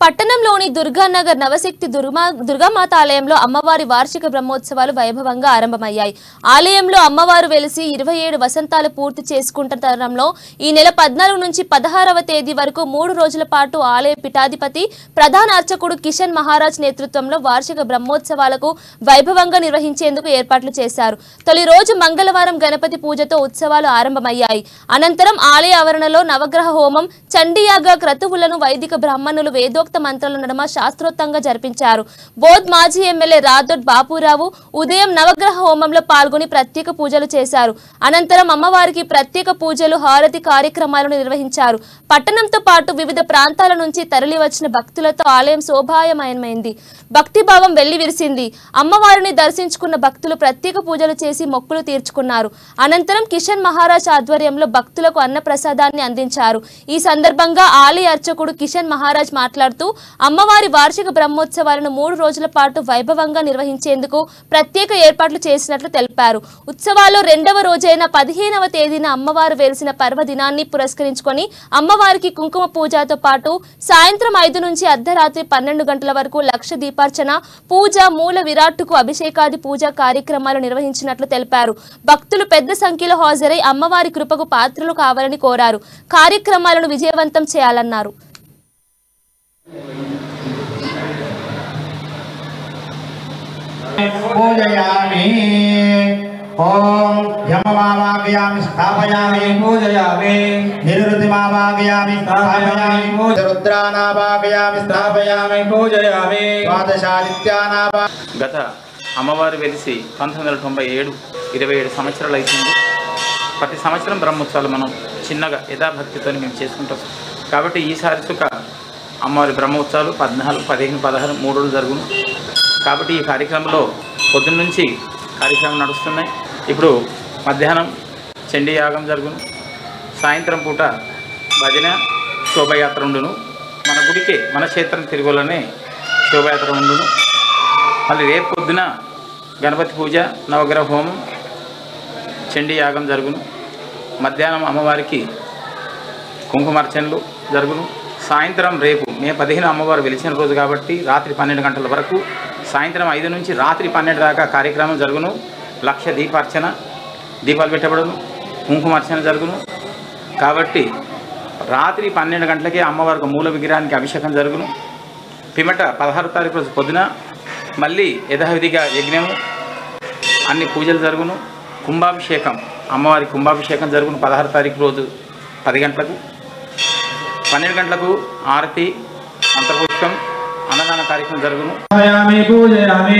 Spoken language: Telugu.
పట్టణంలోని దుర్గానగర్ నవశక్తి దుర్గామాత ఆలయంలో అమ్మవారి వార్షిక బ్రహ్మోత్సవాలు వైభవంగా ఆరంభమయ్యాయి. ఆలయంలో అమ్మవారు వెలిసి 27 వసంతాలు పూర్తి చేసుకుంటున్న తరుణంలో ఈ నెల 14 నుంచి 16వ తేదీ వరకు 3 రోజుల పాటు ఆలయ పీఠాధిపతి ప్రధాన అర్చకుడు కిషన్ మహారాజ్ నేతృత్వంలో వార్షిక బ్రహ్మోత్సవాలకు వైభవంగా నిర్వహించేందుకు ఏర్పాట్లు చేశారు. తొలి రోజు మంగళవారం గణపతి పూజతో ఉత్సవాలు ఆరంభమయ్యాయి. అనంతరం ఆలయ ఆవరణలో నవగ్రహ హోమం, చండీయాగ క్రతువులను వైదిక బ్రాహ్మణులు వేదోక్త మంత్రాల నడుమ శాస్త్రోక్తంగా జరిపించారు. బోధ్ మాజీ ఎమ్మెల్యే రాథోడ్ బాపురావు ఉదయం నవగ్రహ హోమంలో పాల్గొని ప్రత్యేక పూజలు చేశారు. అనంతరం అమ్మవారికి ప్రత్యేక పూజలు, హారతి కార్యక్రమాలను నిర్వహించారు. పట్టణంతో పాటు వివిధ ప్రాంతాల నుంచి తరలివచ్చిన భక్తులతో ఆలయం శోభాయమయమైంది. భక్తిభావం వెల్లివిరిసింది. అమ్మవారిని దర్శించుకున్న భక్తులు ప్రత్యేక పూజలు చేసి మొక్కులు తీర్చుకున్నారు. అనంతరం కిషన్ మహారాజ్ ఆధ్వర్యంలో భక్తులకు అన్నప్రసాదాన్ని అందించారు. ఈ సందర్భంగా ఆలయ అర్చకుడు కిషన్ మహారాజ్ మాట్లాడుతూ అమ్మవారి వార్షిక బ్రహ్మోత్సవాలను 3 రోజుల పాటు వైభవంగా నిర్వహించేందుకు ప్రత్యేక ఏర్పాట్లు చేసినట్లు తెలిపారు. ఉత్సవాల్లో 2వ రోజైన 15వ తేదీన అమ్మవారు వెలిసిన పర్వదినాన్ని పురస్కరించుకొని అమ్మవారికి కుంకుమ పూజతో పాటు సాయంత్రం 5 నుంచి అర్ధరాత్రి 12 గంటల వరకు లక్ష దీపార్చన, పూజ, మూల విరాట్టుకు అభిషేకాది పూజా కార్యక్రమాలు నిర్వహించినట్లు తెలిపారు. భక్తులు పెద్ద సంఖ్యలో హాజరై అమ్మవారి కృపకు పాత్రలు కావాలని కోరారు. కార్యక్రమాలను విజయవంతం చేయాలన్నారు. पूजयामि ओम यममावागयामि स्थापयामि पूजयामि निरुतिमावागयामि स्थापयामि रुद्रानावागयामि स्थापयामि पूजयामि द्वादशादित्यानावा గత అమ్మవారు వెలిసి 1997 27 సంవత్సరాలు అవుతుంది. ప్రతి సంవత్సరం బ్రహ్మోత్సవాలు మనం చిన్నగా యథాభక్తితో మేము చేసుకుంటాం. కాబట్టి ఈసారి సుఖ అమ్మవారి బ్రహ్మోత్సవాలు 14, 15, 16 3 రోజులు జరుగును. కాబట్టి ఈ కార్యక్రమంలో పొద్దున్న నుంచి కార్యక్రమం నడుస్తున్నాయి. ఇప్పుడు మధ్యాహ్నం చండీయాగం జరుగును. సాయంత్రం పూట భజన, శోభయాత్ర ఉండును. మన గుడికే, మన క్షేత్రం తిరుగులోనే శోభయాత్ర ఉండును. మళ్ళీ రేపు పొద్దున గణపతి పూజ, నవగ్రహ హోమం, చండీయాగం జరుగును. మధ్యాహ్నం అమ్మవారికి కుంకుమార్చనలు జరుగును. సాయంత్రం రేపు మే 15 అమ్మవారు వెలిసిన రోజు కాబట్టి రాత్రి 12 గంటల వరకు, సాయంత్రం 5 నుంచి రాత్రి 12 దాకా కార్యక్రమం జరుగును. లక్ష దీపార్చన, దీపాలు పెట్టబడును, కుంకుమార్చన జరుగును. కాబట్టి రాత్రి 12 గంటలకే అమ్మవారికి మూల విగ్రహానికి అభిషేకం జరుగును. పిమ్మట 16వ తారీఖు రోజు పొద్దున మళ్ళీ యథావిధిగా యజ్ఞము, అన్ని పూజలు జరుగును. కుంభాభిషేకం, అమ్మవారి కుంభాభిషేకం జరుగును 16వ తారీఖు రోజు 10 గంటలకు. 12 గంటలకు ఆరతి, అంతర్పుష్పం, అన్నదాన కార్యక్రమం జరుగును. పూజయామి